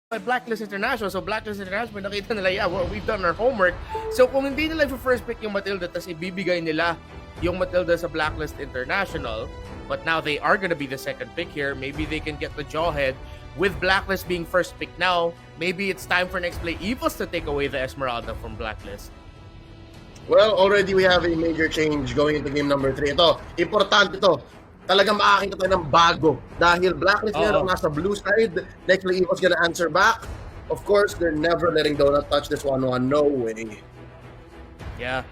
by Blacklist International. So Blacklist International, nakita nila, yeah, well, we've done our homework. So kung hindi nila first pick yung Matilda, tapos ibibigay nila yung Matilda sa Blacklist International, but now they are gonna be the second pick here, maybe they can get the jawhead. With Blacklist being first pick now, maybe it's time for Nxpe Evos to take away the Esmeralda from Blacklist. Well, already we have a major change going into game number 3. Ito, importante ito. Talagang makakita tayo ng bago. Dahil Blacklist ngayon nasa blue side, Nxpe Evos gonna answer back. Of course, they're never letting Donut touch this 1-1. No way. Yeah.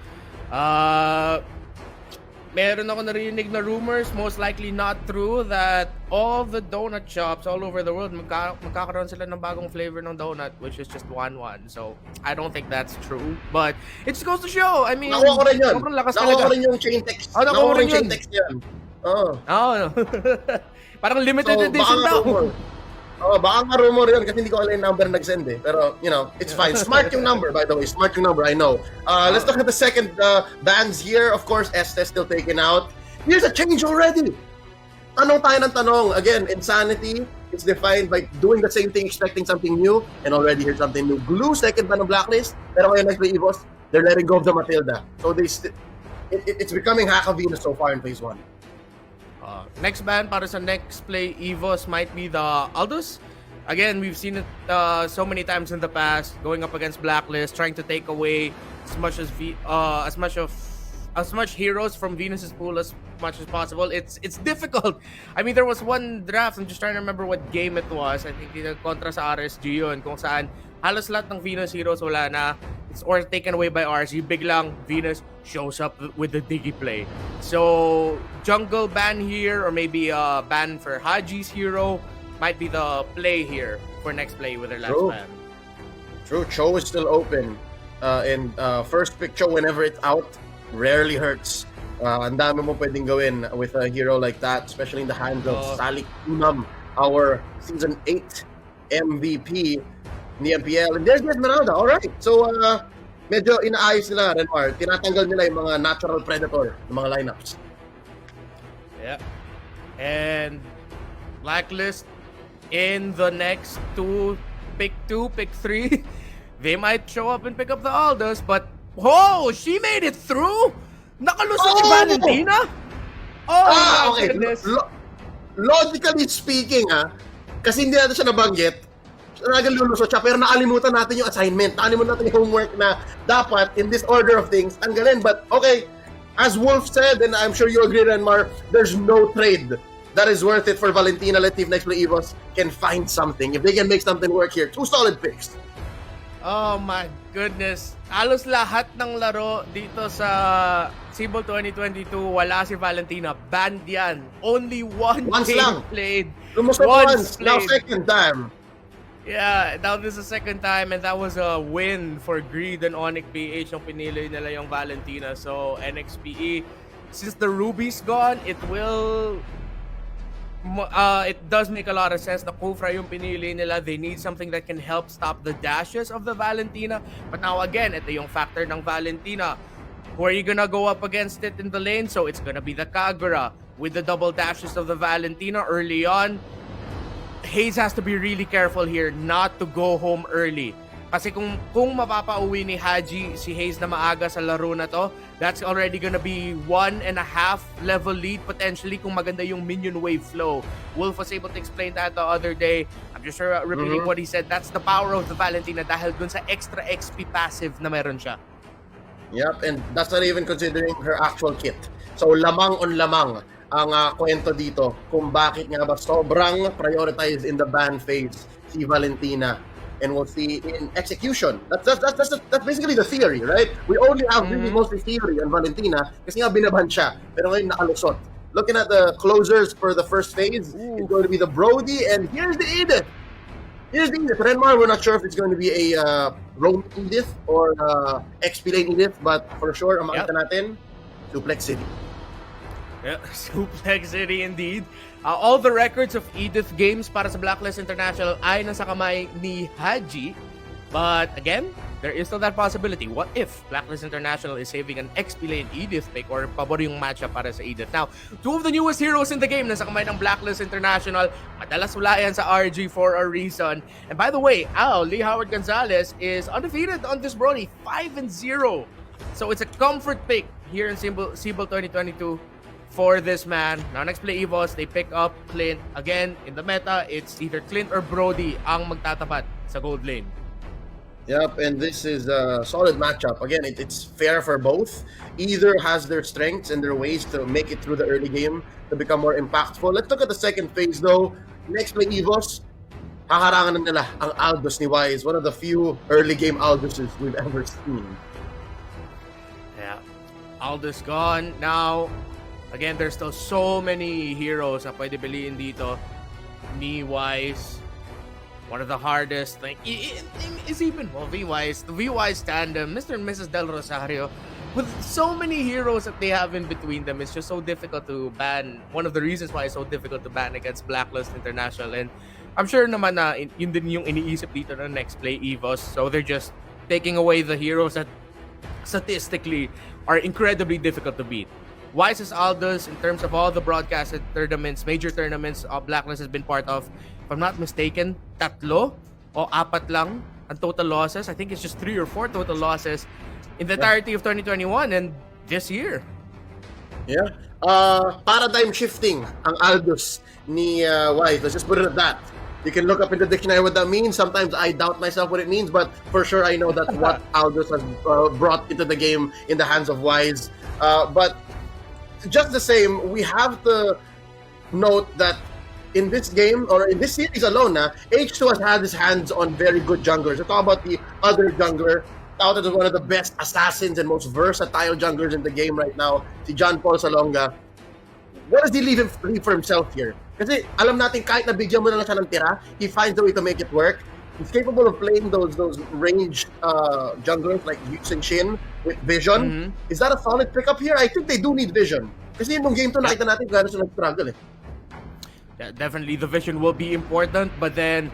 Meron ako narinig na rumors, most likely not true, that all the donut shops all over the world magkakaroon sila ng bagong flavor ng donut, which is just 1-1. So, I don't think that's true. But, it just goes to show. I mean, nakuha ko rin yun. sobrang lakas Nakuha talaga. ko rin yung chain text. Oh, nakuha ko rin chain yun. text yan. Oh. No. Parang limited edition daw. Oh, baka nga rumor yun kasi hindi ko alam yung number nag-send eh. Pero, you know, it's fine. Smart yung number, by the way. Smart yung number, I know. Let's look at the second bands here. Of course, Estes still taken out. Here's a change already. Tanong tayo ng tanong. Again, insanity is defined by doing the same thing, expecting something new, and already here's something new. Glue, second ban ng Blacklist. Pero ngayon, Nxpe Evos, they're letting go of the Matilda. So it's becoming Haka Venus so far in phase 1. Next ban para sa Nxpe Evos might be the Aldous. Again, we've seen it so many times in the past, going up against Blacklist, trying to take away as much heroes from Venus's pool as much as possible. It's difficult. I mean, there was one draft, I'm just trying to remember what game it was. I think kontra sa RSG yun, kung saan halos lahat ng Venus heroes wala na, or taken away by RSG, biglang Venus shows up with the Diggy play. So, jungle ban here, or maybe a ban for Haji's hero, might be the play here for Nxpe with their last ban. True, Cho is still open. And first pick Cho whenever it's out, rarely hurts. Ang dami mo pwedeng gawin with a hero like that, especially in the hands of Salik Unam, our Season 8 MVP in the MPL. And there's Esmeralda, alright. So, medyo inaayos nila, Renmar. Tinatanggal nila yung mga natural predator ng mga lineups. Yeah. And Blacklist in the next pick 3, they might show up and pick up the Aldous, but she made it through? Nakalusot si Valentina? Oh, my goodness. Logically speaking, kasi hindi natin siya nabanggit, talagang lulusot siya, pero nakalimutan natin yung assignment, nakalimutan natin yung homework na dapat, in this order of things, tanggalin. But, okay, as Wolf said, and I'm sure you agree, Renmar, there's no trade that is worth it for Valentina. Let's see if Nxpe Evos can find something. If they can make something work here. 2 solid picks. Oh my goodness. Halos lahat ng laro dito sa Cebol 2022, wala si Valentina. Banned yan. Only one game lang played. Lumusot once. Now second time. Yeah, now this is the second time, and that was a win for Greed and Onyx PH nung pinili nila yung Valentina. So, Nxpe, since the Ruby's gone, it does make a lot of sense na Kufra yung pinili nila. They need something that can help stop the dashes of the Valentina. But now again, ito yung factor ng Valentina. Who are you gonna go up against it in the lane? So, it's gonna be the Kagura with the double dashes of the Valentina early on. Hayes has to be really careful here not to go home early. Kasi kung mapapauwi ni Haji si Hayes na maaga sa laro na to, that's already gonna be 1.5 level lead potentially kung maganda yung minion wave flow. Wolf was able to explain that the other day. I'm just repeating what he said. That's the power of the Valentina dahil dun sa extra XP passive na meron siya. Yep, and that's not even considering her actual kit. So lamang on lamang ang kwento dito kung bakit nga ba sobrang prioritized in the ban phase si Valentina, and we'll see in execution. That's basically the theory, right? We only have really mostly theory on Valentina kasi nga binaban siya, pero ngayon nakalusot. Looking at the closers for the first phase, it's going to be the Brody, and here's the Edith. Renmar, we're not sure if it's going to be a roam Edith or XP lane Edith, but for sure, ang makita natin, Suplex City. Yeah, Suplex City indeed. All the records of Edith games para sa Blacklist International ay nasa kamay ni Haji. But again, there is still that possibility. What if Blacklist International is saving an Nxpe lane Edith pick or pabor yung matchup para sa Edith? Now, two of the newest heroes in the game nasa kamay ng Blacklist International. Madalas wala yan sa RG for a reason. And by the way, Lee Howard Gonzalez is undefeated on this Brony, 5-0. So it's a comfort pick here in Seabull 2022 for this man. Now, next play EVOS, they pick up Clint. Again, in the meta, it's either Clint or Brody ang magtatapat sa gold lane. Yep, and this is a solid matchup. Again, it's fair for both. Either has their strengths and their ways to make it through the early game to become more impactful. Let's look at the second phase though. Next play EVOS, haharangan na nila ang Aldous ni Wise. One of the few early game Aldouses we've ever seen. Yeah, Aldous gone. Now, again, there's still so many heroes na pwede piliin dito. Ni Wise, one of the hardest. Like, isipin mo, V-Wise, the V-Wise tandem, Mr. and Mrs. Del Rosario, with so many heroes that they have in between them, it's just so difficult to ban. One of the reasons why it's so difficult to ban against Blacklist International. And I'm sure naman na yun din yung iniisip dito ng next play EVOS. So they're just taking away the heroes that statistically are incredibly difficult to beat. Wise's Aldous, in terms of all the broadcasted tournaments, major tournaments Blacklist has been part of, if I'm not mistaken, 3 o 4 lang ang total losses. I think it's just 3 or 4 total losses in the entirety of 2021 and this year. Yeah. Paradigm shifting ang Aldous ni Wise. Let's just put it at that. You can look up in the dictionary what that means. Sometimes I doubt myself what it means, but for sure I know that's what Aldous has brought into the game in the hands of Wise. But just the same, we have to note that in this game, or in this series alone, H2 has had his hands on very good junglers. Let's talk about the other jungler, touted as one of the best assassins and most versatile junglers in the game right now, si John Paul Salonga. What does he leave for himself here? Kasi alam natin kahit nabigyan mo na lang siya ng tira, he finds a way to make it work. He's capable of playing those ranged junglers like using Shin with vision. Is that a solid pickup here? I think they do need vision. Kasi yung game to nakita natin gano'n siya nag-struggle eh. Yeah, definitely the vision will be important, but then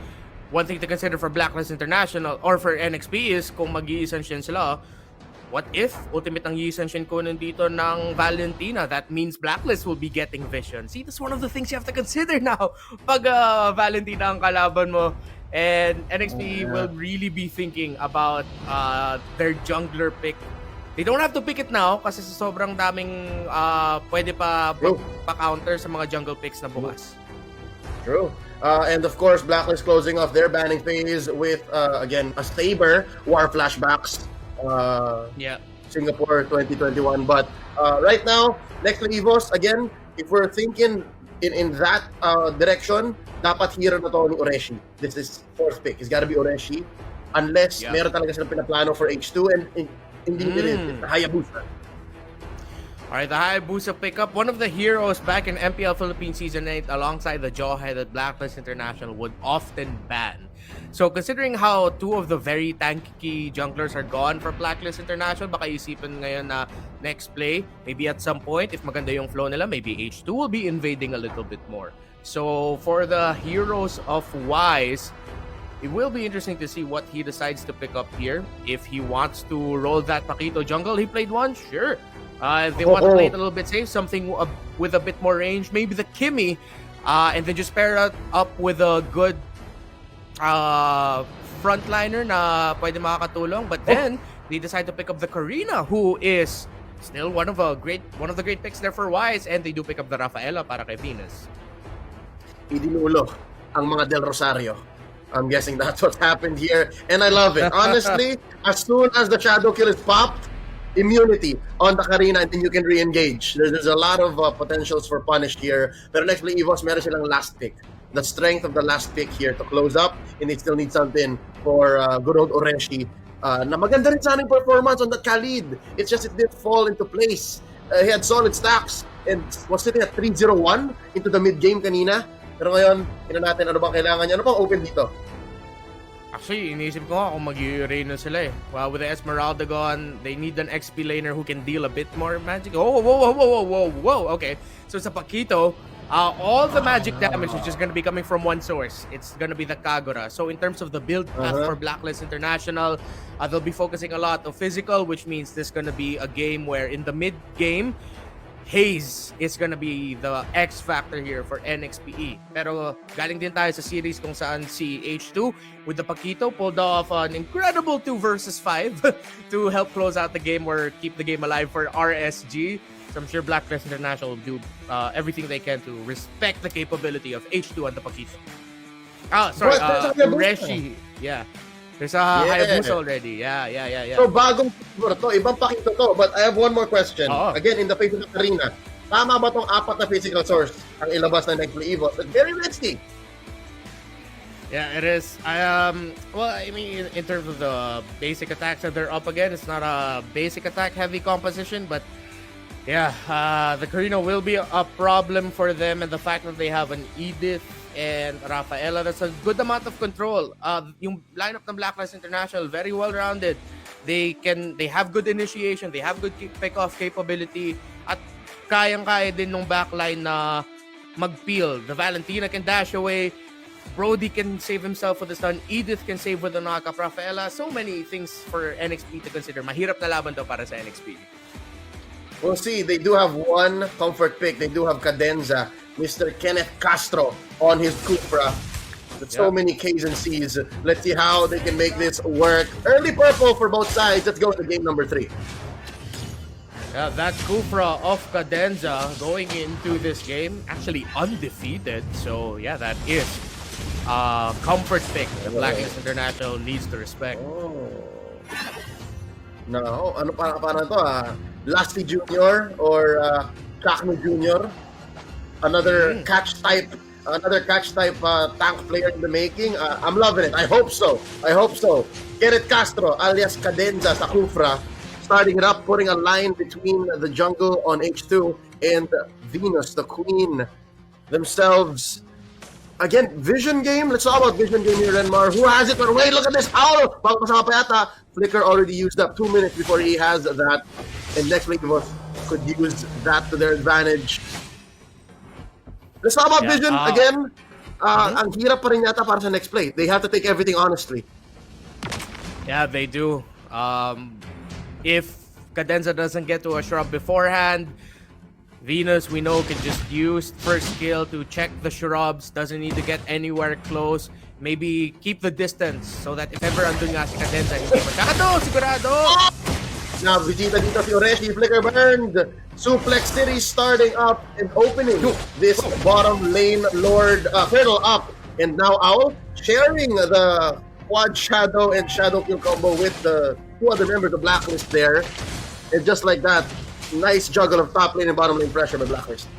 one thing to consider for Blacklist International or for Nxpe is kung mag-i-Yisan Shin sila, what if ultimate ang Yisan Shin kunin dito ng Valentina? That means Blacklist will be getting vision. See, that's one of the things you have to consider now pag Valentina ang kalaban mo. And Nxpe will really be thinking about their jungler pick. They don't have to pick it now kasi sa sobrang daming pwede pa counter sa mga jungle picks na bukas. True. And of course, Blacklist closing off their banning phase with, again, a Saber, War Flashbacks, Singapore 2021. But right now, next to EVOS, again, if we're thinking in that direction, dapat hero na to ni Oreshi. This is fourth pick. It's gotta be Oreshi. Unless meron talaga silang pinaplano for H2 and hindi nila Hayabusa. Alright, the Hayabusa pickup, one of the heroes back in MPL Philippines Season 8 alongside the Jawhead that Blacklist International would often ban. So considering how 2 of the very tanky junglers are gone for Blacklist International, baka isipin ngayon na next play, maybe at some point, if maganda yung flow nila, maybe H2 will be invading a little bit more. So for the heroes of Wise, it will be interesting to see what he decides to pick up here. If he wants to roll that Paquito jungle he played once, sure. If they want to play it a little bit safe, something with a bit more range, maybe the Kimmy, and then just pair it up with a good frontliner na pwede makakatulong. But then they decide to pick up the Karina, who is still one of the great picks there for Wise, and they do pick up the Rafaela para kay Venus. Idinulo ang mga Del Rosario. I'm guessing that's what's happened here, and I love it. Honestly, as soon as the shadow kill is popped, immunity on the Karina, and then you can re-engage. There's a lot of potentials for punish here. Pero next play EVOS, meron silang last pick. The strength of the last pick here to close up, and they still need something for good old Oreshi. Na maganda rin sana yung performance on that Khalid. It's just it didn't fall into place. He had solid stacks and was sitting at 3-0-1 into the mid-game kanina. Pero ngayon, ina natin ano bang kailangan niya. Ano bang open dito? Actually, iniisip ko nga kung mag-i-Reyna sila eh. Well, with the Esmeralda gone, they need an XP laner who can deal a bit more magic. Whoa. Okay. So sa Paquito, All the magic damage is just going to be coming from one source. It's going to be the Kagura. So in terms of the build path for Blacklist International, they'll be focusing a lot of physical, which means this is going to be a game where in the mid game, Haze is gonna be the X factor here for Nxpe. Pero galing din tayo sa series kung saan si H2 with the Paquito pulled off an incredible 2 versus 5 to help close out the game or keep the game alive for RSG. So I'm sure Blacklist International will do everything they can to respect the capability of H2 and the Paquito. Sorry, Reshi. Yeah. There's a Hayabusa already. Yeah. So bagong figure to, ibang Paquito to. But I have one more question. Again, in the face of the arena, tama ba tong 4 na physical source ang ilabas na Nxpe Evo? Very risky. Yeah, it is. Well, I mean, in terms of the basic attacks that they're up again, it's not a basic attack heavy composition, but yeah, the Carino will be a problem for them, and the fact that they have an Edith and Rafaela, that's a good amount of control. Yung lineup ng Blacklist International, very well-rounded. They have good initiation, they have good pick-off capability, at kayang-kaya din nung backline na mag-peel. The Valentina can dash away, Brody can save himself with a stun, Edith can save with a knock-up, Rafaela, so many things for Nxpe to consider. Mahirap na laban to para sa Nxpe. We'll see. They do have one comfort pick. They do have Cadenza, Mr. Kenneth Castro on his Cupra. With so many K's and C's. Let's see how they can make this work. Early purple for both sides. Let's go to game number 3. Yeah, that Cupra of Cadenza going into this game actually undefeated. So yeah, that is comfort pick that Blacklist International needs to respect. No, ano para to Lasty Jr. or Chakno Jr. Another catch type tank player in the making. I'm loving it. I hope so. Kenneth Castro alias Cadenza sa Cupra, starting it up, putting a line between the jungle on H2 and Venus, the queen themselves. Again, vision game. Let's talk about vision game here, Renmar. Who has it? But wait, look at this. Bago kasama pa yata. Flicker already used up 2 minutes before he has that. And Nxpe could use that to their advantage. Let's talk about vision again. Ang hirap pa rin yata para sa next play. They have to take everything honestly. Yeah, they do. If Cadenza doesn't get to a shrub beforehand, Venus, we know, can just use first skill to check the shrubs, doesn't need to get anywhere close. Maybe keep the distance so that if ever andun nga si Cadenza, hindi masyado, sigurado! Now, visita dito si Oreshi, flicker burned. Suplex City starting up and opening this bottom lane Lord Colonel up. And now Owl sharing the quad shadow and shadow kill combo with the 2 other members of Blacklist there. And just like that, nice juggle of top lane and bottom lane pressure by Blacklist.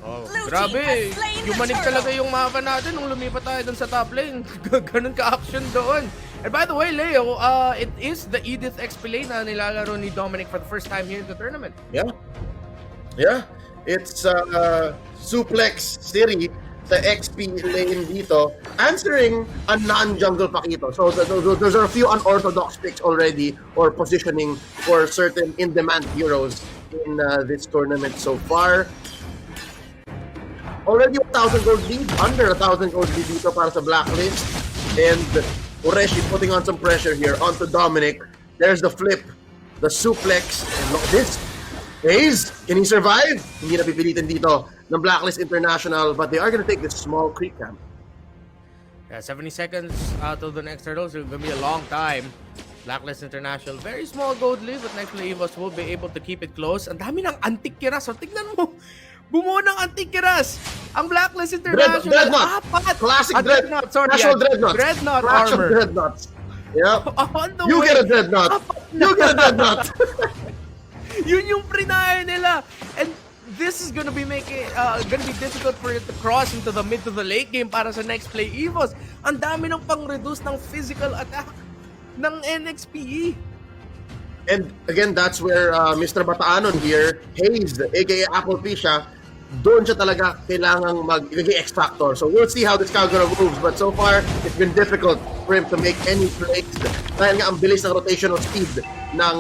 Oh, grabe. Yumanig talaga yung mapa natin nung lumipat tayo dun sa top lane. Ganun ka-action doon. And by the way, Leo, it is the Edith Nxpe lane na nilalaro ni Dominic for the first time here in the tournament. Yeah. It's Suplex City, the Nxpe lane dito, answering a non-jungle Paquito. So there's a few unorthodox picks already or positioning for certain in-demand heroes in this tournament so far. Already 1,000 gold lead, under 1,000 gold lead dito para sa Blacklist. And Ureshi putting on some pressure here onto Dominic. There's the flip, the suplex, and look at this. Hayes, can he survive? Hindi napipilitin dito ng Blacklist International, but they are going to take this small creep camp. Yeah, 70 seconds till the next hurdle, so it's going to be a long time. Blacklist International, very small gold lead, but Nxpe will be able to keep it close. Ang dami ng antik-kiras. So, tignan mo. Bumuo ng antik-kiras. Ang Blacklist International. Dreadnought. Classic Dreadnought. Sorry, Dreadnought Clash armor. of Dreadnoughts. Yep. You get a Dreadnought. You get a Dreadnought. Yun yung prinaya nila. And this is gonna be difficult for it to cross into the mid to the late game para sa next play Evos. Ang dami ng pang-reduce ng physical attack ng Nxpe. And again, that's where Mr. Bataanon here, Hayes, aka Apple Pisha, doon siya talaga kailangang mag-ibigay X Factor. So we'll see how this Kagura moves. But so far, it's been difficult for him to make any plays. Dahil nga ang bilis ng rotational speed ng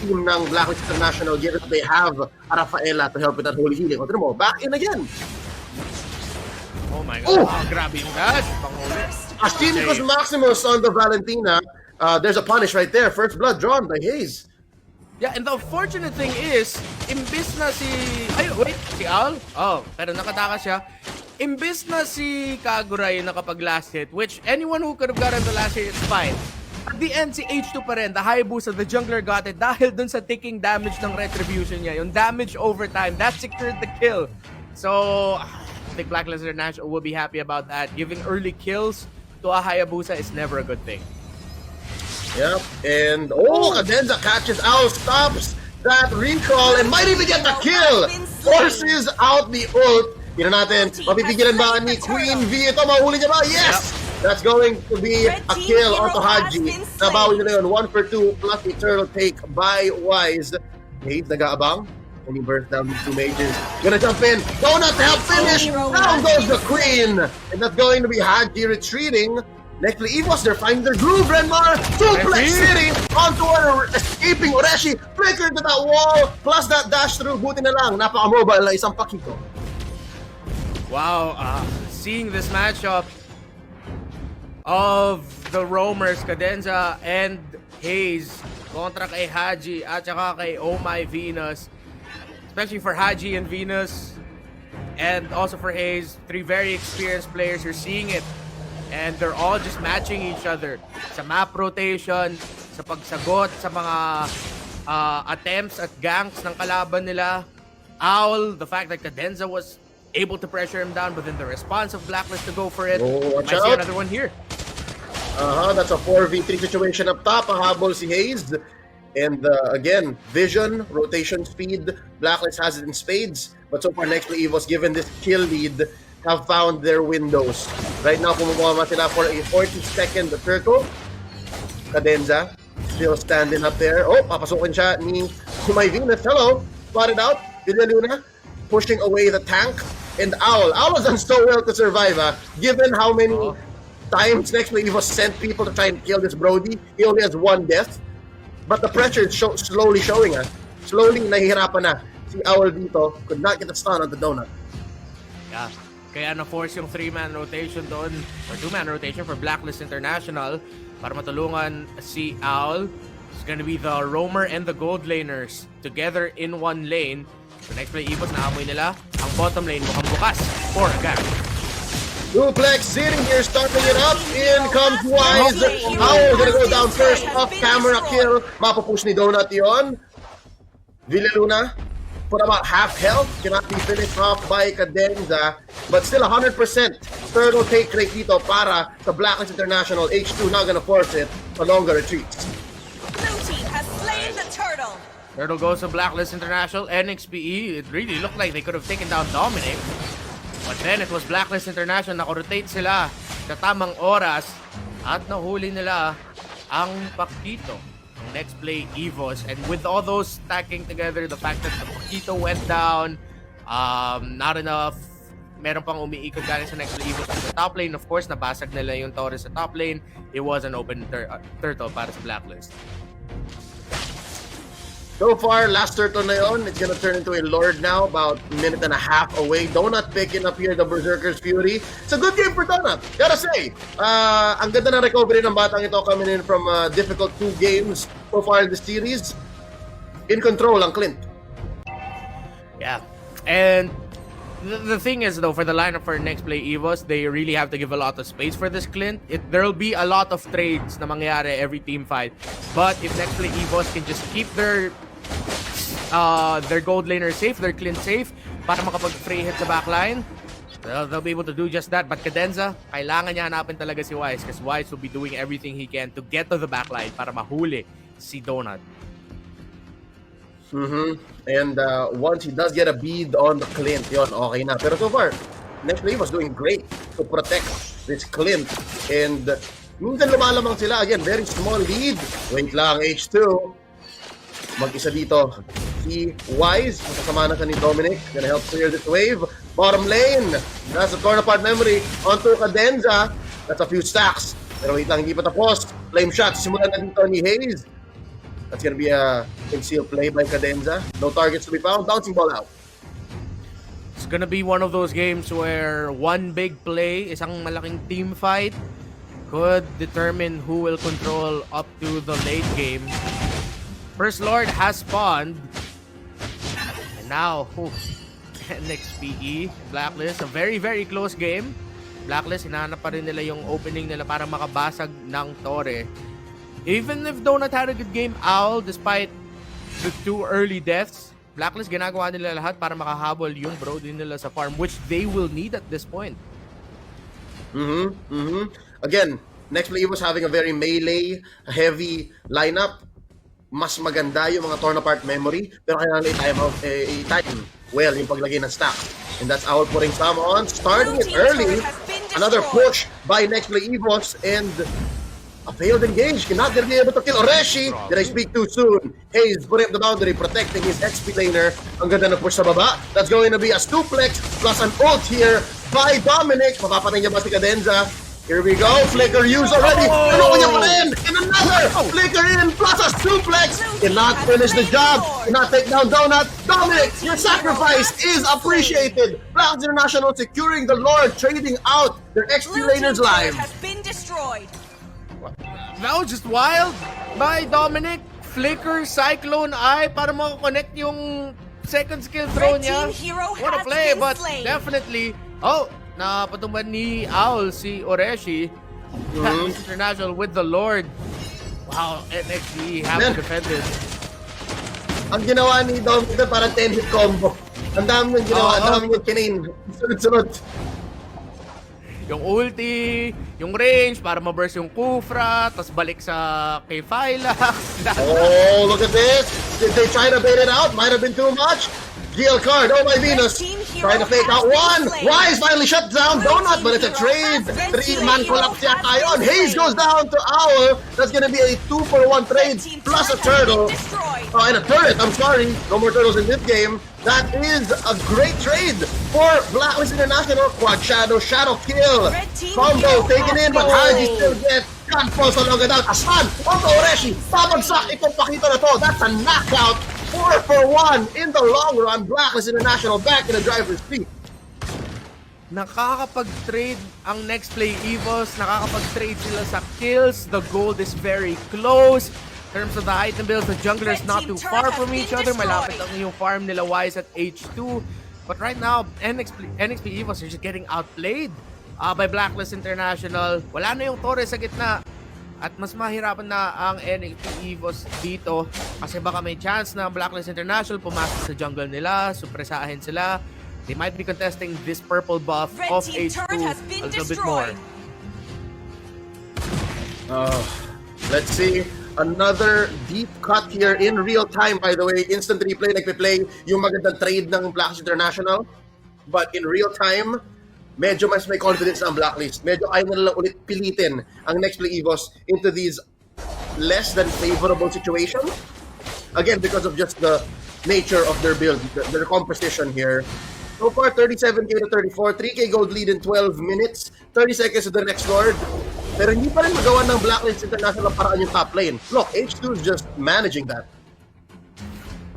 team ng Blacklist International, given that they have Rafaela to help with that holy healing. Continue mo, back in again. Oh my God. Oh! Grabe yung dash. Panghuli. Asinicus Maximus on the Valentina. There's a punish right there. First blood drawn by Hayes. Yeah, and the unfortunate thing is, imbis na si... Ay, wait, si Al? Oh, pero nakatakas siya. Imbis na si Kagura yung nakapag-last hit, which anyone who could have gotten the last hit, it's fine. At the end, si H2 pa rin, the Hayabusa, the jungler got it dahil dun sa ticking damage ng retribution niya. Yung damage over time, that secured the kill. So, I think Blacklist International will be happy about that. Giving early kills to a Hayabusa is never a good thing. Yep, and Cadenza catches out, stops that recall, and might even get the kill! Forces out the ult. Tignan natin, mapipigilan ba ni Queen V? Ito, mahuli niya ba? Yes! That's going to be a kill onto Haji. Nabawi nila yun, 1 for 2 plus a turtle take by Wise. Hayes nag-aabang. And he bursts down these two mages. Gonna jump in. Donut to help finish. Down goes the Queen. And that's going to be Haji retreating. Nxpe Evos, they're finding their groove, Renmar! Suplex City onto an escaping Oreshi, flickered to that wall, plus that dash through, buti na lang, napaka-mobile na isang Pakito. Wow, seeing this matchup of the roamers, Cadenza and Hayes kontra kay Haji at saka kay Oh My Venus, especially for Haji and Venus and also for Hayes, three very experienced players, you're seeing it. And they're all just matching each other sa map rotation, sa pagsagot, sa mga attempts at ganks ng kalaban nila. Owl, the fact that Cadenza was able to pressure him down, but then the response of Blacklist to go for it. Watch Might out. see another one here. That's a 4v3 situation up top. Habol si Hayes. And again, vision, rotation speed, Blacklist has it in spades. But so far, Nxpe Evos, given this kill lead, have found their windows. Right now, kumukuha sila for a 40-second turtle. Cadenza, still standing up there. Oh, papasukin siya ni My Venus. Hello, spotted out. Villa Luna, pushing away the tank. And Owl. Owl has done so well to survive, given how many times Nxpe Evos sent people to try and kill this Brody. He only has one death. But the pressure is slowly showing, Slowly, nahihirapan na. Si Owl dito could not get a stun on the donut. Yeah. Kaya na-force yung 3-man rotation doon, or 2-man rotation for Blacklist International para matulungan si Owl. It's gonna be the roamer and the gold laners together in one lane. So Nxpe Evos, naamoy nila. Ang bottom lane mukhang bukas for a gang. Duplex sitting here, starting it up. In comes Wise. Owl gonna go down first. Off-camera kill. Mapupush ni Donut yon. Villa Luna, for about half health, cannot be finished off by Cadenza, but still 100% turtle take rate dito para sa Blacklist International. H2 not gonna force it for longer retreats. Blue team has slain the turtle. Turtle goes to Blacklist International. Nxpe, it really looked like they could have taken down Dominic. But then it was Blacklist International, naka-rotate sila sa tamang oras at nahuli nila ang Pakito. Nxpe Evos, and with all those stacking together, the fact that the Pakito went down, not enough, meron pang umiikot galing sa Nxpe Evos sa top lane. Of course, nabasag nila yung Torres sa top lane. It was an open turtle para sa Blacklist. So far, last turtle na yon, it's gonna turn into a Lord now, about a minute and a half away. Donut picking up here the Berserker's Fury. It's a good game for Donut, gotta say. Ang ganda ng recovery ng batang ito coming in from difficult 2 games so far in the series. In control ang Clint. Yeah, and the thing is though, for the lineup for Nxpe Evos, they really have to give a lot of space for this Clint. There'll be a lot of trades na mangyayari every team fight. But if Nxpe Evos can just keep their gold laner safe, their Clint safe, para makapag-free hit sa backline, they'll be able to do just that. But Cadenza, kailangan niya hanapin talaga si Wise, because Wise will be doing everything he can to get to the backline para mahuli si Donut. And once he does get a bead on the Clint, yon, okay na. Pero so far, Nxpe was doing great to protect this Clint. And minsan lumalamang sila. Again, very small lead. Wait lang, H2. Mag-isa dito. Si Wise, kasama na siya ni Dominic. Gonna help clear this wave. Bottom lane. Nasa torn apart memory. Onto Cadenza. That's a few stacks. Pero wait lang, hindi pa tapos. Flame shot. Simulan na dito ni Hayes. That's gonna be a concealed play by Cadenza. No targets to be found. Bouncing ball out. It's gonna be one of those games where one big play, isang malaking team fight, could determine who will control up to the late game. First Lord has spawned. And now, Nxpe, Blacklist, a very, very close game. Blacklist, hinahanap pa rin nila yung opening nila para makabasag ng Torre. Even if Donut had a good game, Owl, despite the 2 early deaths, Blacklist, ginagawa nila lahat para makahabol yung Brody nila sa farm, which they will need at this point. Again, Nxpe was having a very melee-heavy lineup. Mas maganda yung mga torn apart memory, pero kailangan i-time well yung paglagay ng stack. And that's Owl putting some on, starting it early. Another push by Nxpe Evos, and a failed engage. Cannot get be able to kill Oreshi. Did I speak too soon? Hayes putting up the boundary, protecting his XP laner. Ang ganda na push sa baba. That's going to be a suplex plus an ult here by Dominic. Mapapatay niya ba si Cadenza? Here we go. Flicker used already. Ano niya pa rin? And another flicker in plus a suplex. Cannot finish the job. Cannot take down Donut. Dominic, your sacrifice is appreciated. Blacklist International securing the Lord, trading out their XP laners live. Has been destroyed. That was just wild by Dominic. Flicker, Cyclone Eye para makakonect yung second skill throw niya. What a play, but definitely, napatumban ni Owl si Oreshi. Blacklist International with the Lord. Wow, Nxpe have defended. Ang ginawa ni Dominic parang 10-hit combo. Ang dami niyang ginawa, ang dami niyang kinain. Sunod-sunod. Yung ulti, yung range para ma-burst yung Kufra, tas balik sa kay Phylax. Oh, look at this. Did they try to bait it out? Might have been too much. Gil card, oh my Venus. Trying to fake out one. Wise finally shut down Donut, but it's a trade. 3-man collapse yata yun. Hayes goes down to Owl. That's gonna be a 2-for-1 trade plus a turtle. Oh, and a turret, I'm sorry. No more turtles in this game. That is a great trade for Blacklist International. Quad Shadow, Shadow Kill. Combo taken in, but Haji still gets Gunpulse along it out. Aslan, onto Oreshi. Pabagsak itong pakita na to. That's a knockout. 4-for-1 in the long run. Blacklist International back in the driver's seat. Nakakapag-trade ang next play Evos. Nakakapag-trade sila sa kills. The gold is very close. In terms of the item builds, the jungler is not too far from each other. Malapit lang yung farm nila Wise at H2. But right now, Nxpe Evos are just getting outplayed by Blacklist International. Wala na yung Torre sa gitna. At mas mahirapan na ang Nxpe Evos dito kasi baka may chance na Blacklist International pumasok sa jungle nila, supresahin sila. They might be contesting this purple buff of H2 a little bit more. Let's see. Another deep cut here in real time, by the way. Instant replay, nagpe-play yung magandang trade ng Blacklist International. But in real time, medyo mas may confidence ang Blacklist. Medyo ayaw na lang ulit pilitin ang Nxpe Evos into these less than favorable situations. Again, because of just the nature of their build, their composition here. So far, 37k to 34, 3k gold lead in 12 minutes, 30 seconds to the next Lord. Pero hindi pa rin magawa ng Blacklist International ang paraan yung top lane. Look, H2 is just managing that.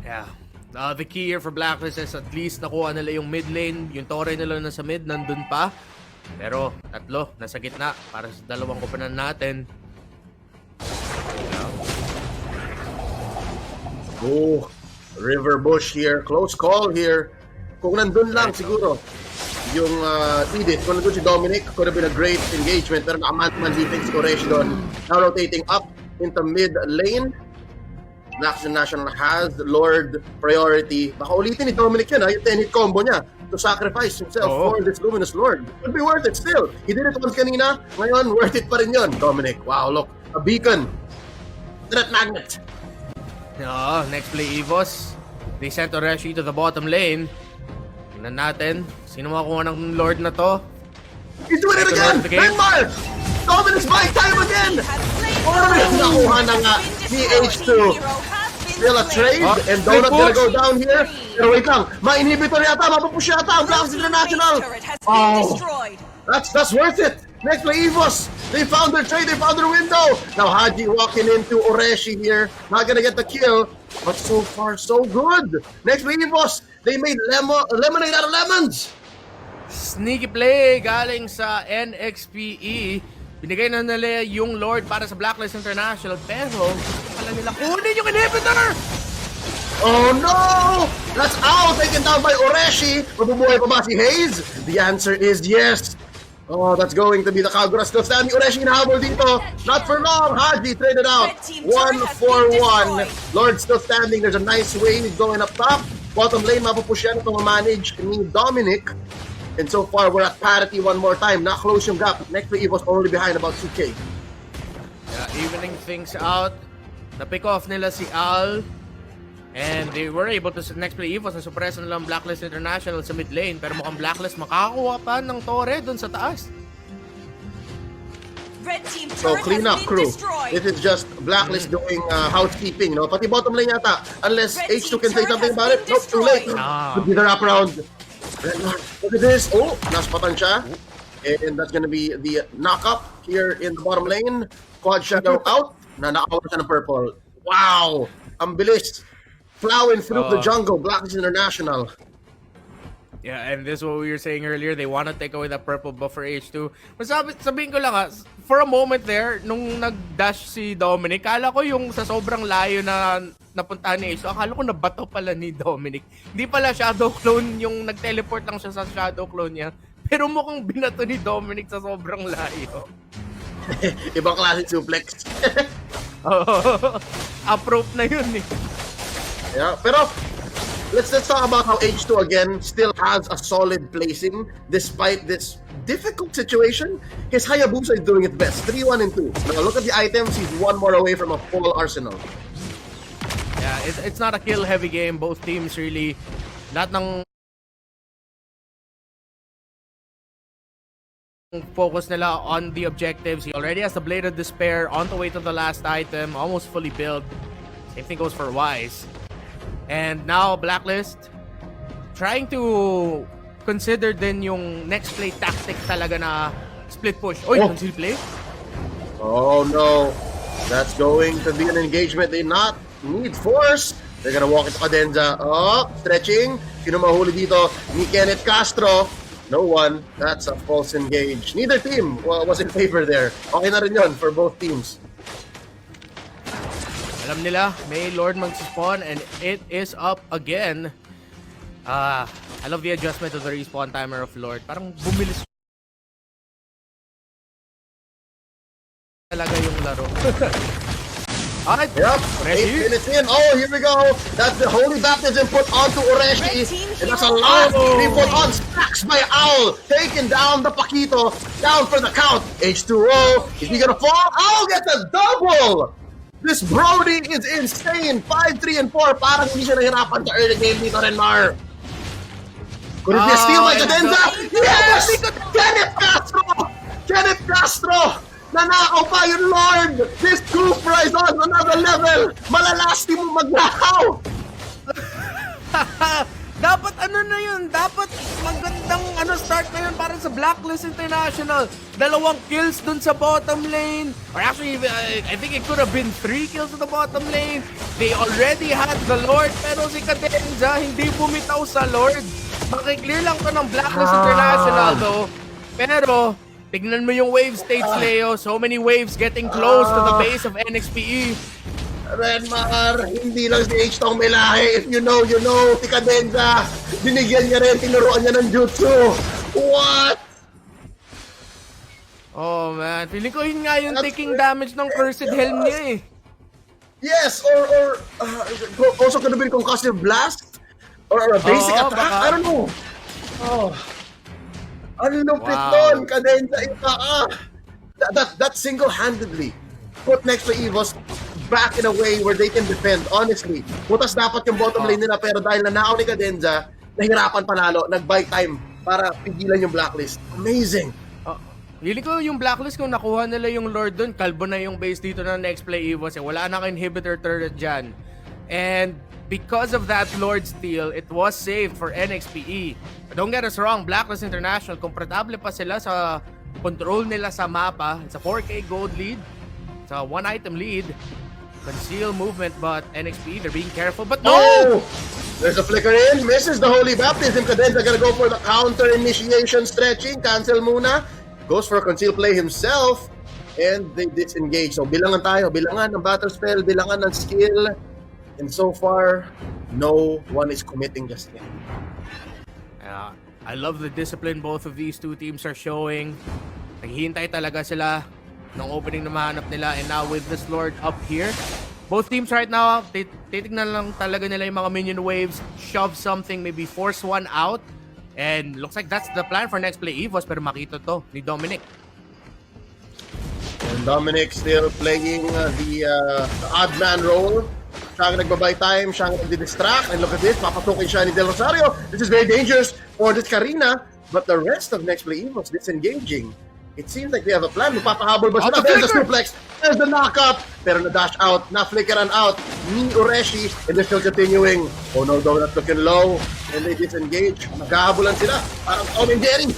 Yeah. The key here for Blacklist is at least nakuha nila yung mid lane. Yung Torre nila nasa mid, nandun pa. Pero tatlo, nasa gitna para sa dalawang kupanan natin. Oh, River Bush here. Close call here. Kung nandun lang siguro yung Edith, kung nandun si Dominic, could have been a great engagement. Pero nakaman defense ko Resh doon. Now rotating up into mid lane. Blacklist National has Lord priority. Baka ulitin ni Dominic yun, yung 10-hit combo niya to sacrifice himself for this Luminous Lord. Could be worth it still. He did it once kanina, ngayon worth it pa rin yun, Dominic. Wow, look, a beacon. Threat magnet. Next play Evos. They sent Oreshi to the bottom lane. Tingnan natin, sino makakuha ng Lord na to? He's doing it again! Denmark! Dominic's buying time again! Nakuha na nga ni H2. Still a trade, and Donut gonna go down here. Pero wait lang, ma-inhibitor yata, mapupush yata ang Blacklist International. Oh, that's worth it. Next play, Evos. They found their trade. They found their window. Now Haji walking into Oreshi here. Not gonna get the kill. But so far, so good. Next play, Evos. They made lemonade out of lemons. Sneaky play galing sa NXPE. Binigay na nila yung Lord para sa Blacklist International, pero pala nila kunin yung inhibitor! Oh no! That's out! Taken down by Oreshi. Mabubuhay pa ba si Hayes? The answer is yes. Oh, that's going to be the Kagura still standing. Oreshi inahabol dito. Not for long. Haji traded out. 1-4-1. Lord still standing. There's a nice wave going up top. Bottom lane, mapupush yan itong manage ni Dominic. And so far, we're at parity one more time. Not close yung gap. Next play, Evo's only behind about 2K. Yeah, evening things out. Na-pick off nila si Al. And they were able to next play Evos na suppress nila ang Blacklist International sa mid lane. Pero mukhang Blacklist makakakuha pa ng torre dun sa taas. Red team So turret clean has up, been crew. destroyed. This is just Blacklist doing housekeeping, no? Pati bottom lane yata. Unless Red H2 team can say turret something has about it. been Nope, too late. Ah. Could be the wraparound. Look at this. Oh, naspatan siya. And that's gonna be the knock-up here in the bottom lane. Quad shadow out. Nanakaw siya ng purple. Wow! Ang bilis. Plowing through the jungle. Blacklist International. Yeah, and this is what we were saying earlier. They want to take away that purple buff for H2. Sabihin ko lang for a moment there, nung nag-dash si Dominic, kala ko yung sa sobrang layo na napuntahan ni H2, akala ko nabato pala ni Dominic. Hindi pala shadow clone, yung nag-teleport lang siya sa shadow clone niya. Pero mukhang binato ni Dominic sa sobrang layo. Ibang klase suplex. Approach na yun eh. Yeah, pero let's talk about how H2 again still has a solid placing despite this difficult situation. His Hayabusa is doing its best. 3-1 and 2. Now look at the items. He's one more away from a full arsenal. Yeah, it's not a kill-heavy game. Both teams really, lahat ng focus nila on the objectives. He already has the Blade of Despair on the way to the last item, almost fully built. Same thing goes for Wise. And now Blacklist trying to consider din yung next play tactic talaga na split push. Oy, conceal play? Oh no. That's going to be an engagement they not need force. They're gonna walk into Cadenza. Oh, stretching. Sino mahuli dito? Ni Kenneth Castro. No one. That's a false engage. Neither team was in favor there. Okay na rin yun for both teams. Alam nila, may Lord mag-spawn and it is up again. I love the adjustment of the respawn timer of Lord. Parang bumilis talaga yung laro. Alright, Yep, 8 Oreshi. minutes in. Oh, here we go. That's the Holy Baptism put onto Oreshi. And that's a lot. They put on stacks by Owl. Taking down the Paquito. Down for the count. H2O. Is he gonna fall? Owl gets a double. This Brody is insane. 5, 3, and 4. Parang hindi siya nahirapan sa early game dito, Renmar. Could it be a steal by Cadenza? Yes! Kenneth Castro! Kenneth Castro! Nanakaw pa yung Lord! This Cupra is on another level! Malalasti mo magnakaw! Dapat ano na yun? Dapat magandang start na yun para sa Blacklist International. 2 kills dun sa bottom lane. Or actually, I think it could have been 3 kills sa the bottom lane. They already had the Lord, pero si Cadenza hindi bumitaw sa Lord. Makiklear lang to ng Blacklist International though. Pero, tignan mo yung wave states, Leo. So many waves getting close to the base of Nxpe. Renmar, hindi lang si H tong may lahi. If you know, you know. Si Cadenza, binigyan niya rin, tinuruan niya ng jutsu. What? Oh man, feeling ko yun nga yung taking damage ng Cursed Helm niya eh. Yes, or also could have been concussive blast or a basic Oo, attack. baka. I don't know. Oh, ang lupit Wow. nun, Cadenza, iba ka. That single-handedly put Nxpe Evos back in a way where they can defend. Honestly, butas dapat yung bottom lane nila, pero dahil nanakaw ni Cadenza, nahirapan panalo, nag-buy time para pigilan yung Blacklist. Amazing. Feeling ko yung Blacklist kung nakuha nila yung Lord dun, kalbo na yung base dito ng next play Evos eh. Wala na inhibitor turret dyan. And because of that Lord steal, it was saved for Nxpe. But don't get us wrong, Blacklist International, komportable pa sila sa control nila sa mapa. It's a 4K gold lead. It's a 1-item lead. Conceal movement, but Nxpe, they're being careful. But no! Oh! There's a flicker in. Misses the Holy Baptism. Cadenza gonna go for the counter initiation stretching. Cancel muna. Goes for a conceal play himself. And they disengage. So bilangan tayo. Bilangan ng battle spell. Bilangan ng skill. And so far, no one is committing just yet. I love the discipline both of these two teams are showing. Naghihintay talaga sila ng opening na mahanap nila. And now with this Lord up here, both teams right now, titignan lang talaga nila yung mga minion waves, shove something, maybe force one out. And looks like that's the plan for next play Evos, pero makita to ni Dominic. And Dominic still playing the odd man role. Siya ang nagbabay time, siya ang nagdi-distract. And look at this, papatukin siya ni Del Rosario. This is very dangerous for this Karina. But the rest of next play Evos disengaging. It seems like they have a plan. Mapapahabol ba sila? There's the suplex. There's the knockup. Pero na-dash out, na-flickeran out ni Ureshi. And they're still continuing. Oh no, Donut looking low. And they disengage. Maghahabulan sila. Parang Tom and Jerry.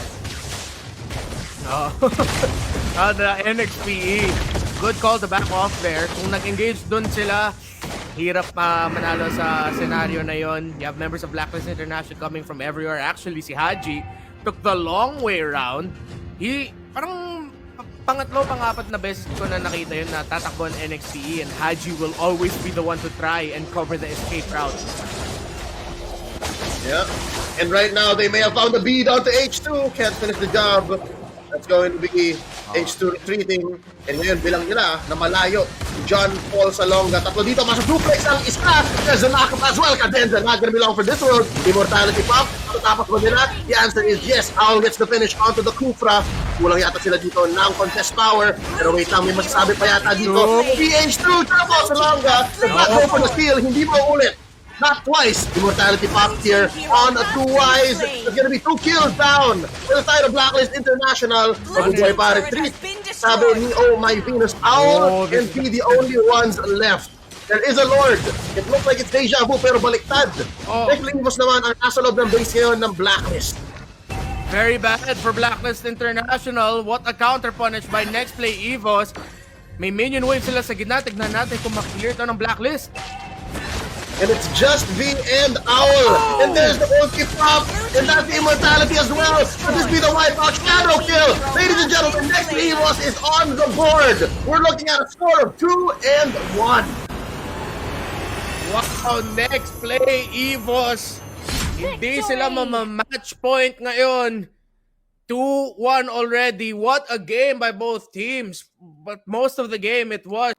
The Nxpe, good call to back off there. Kung nag-engage dun sila, hirap manalo sa scenario na yon. You have members of Blacklist International coming from everywhere. Actually, si Haji took the long way around. Parang pangatlo, pangapat na beses ko na nakita yun na tatakbo ang Nxpe and Haji will always be the one to try and cover the escape route. Yeah. And right now, they may have found the bead onto H2. Can't finish the job. That's going to be H2 retreating. And ngayon, bilang nila na malayo. John Paul Salonga. Tatlo dito, masa duplex ang isa. There's a knockup as well. Cadenza, not gonna be long for this world. Immortality pop. Tapos ba nila? The answer is yes. Owl gets the finish onto the Kufra. Kulang yata sila dito ng contest power. Pero wait lang, may masasabi pa yata dito. PH2, Paul Salonga. Nag-go for the steal. Hindi mo ulit. Not twice. Immortality popped here on a 2-wise. There's gonna be 2 kills down for the side of Blacklist International. Mabubuhay pa retreat. Sabi ni Oh My Venus Owl and be the only ones left. There is a Lord. It looks like it's deja vu pero baliktad. Necklingos naman ang nasa loob ng base ngayon ng Blacklist. Very bad for Blacklist International. What a counter punish by next play Evos. May minion wave sila sa gitna. Tignan natin kung makiklear ito ng Blacklist. And it's just V and Owl. And there's the ulti pop. And that's the immortality as well. Could this be the wipeout shadow kill? Ladies and gentlemen, next Evos is on the board. We're looking at a score of 2-1. Wow, next play Evos. Hindi sila match point ngayon. 2-1 already. What a game by both teams. But most of the game it was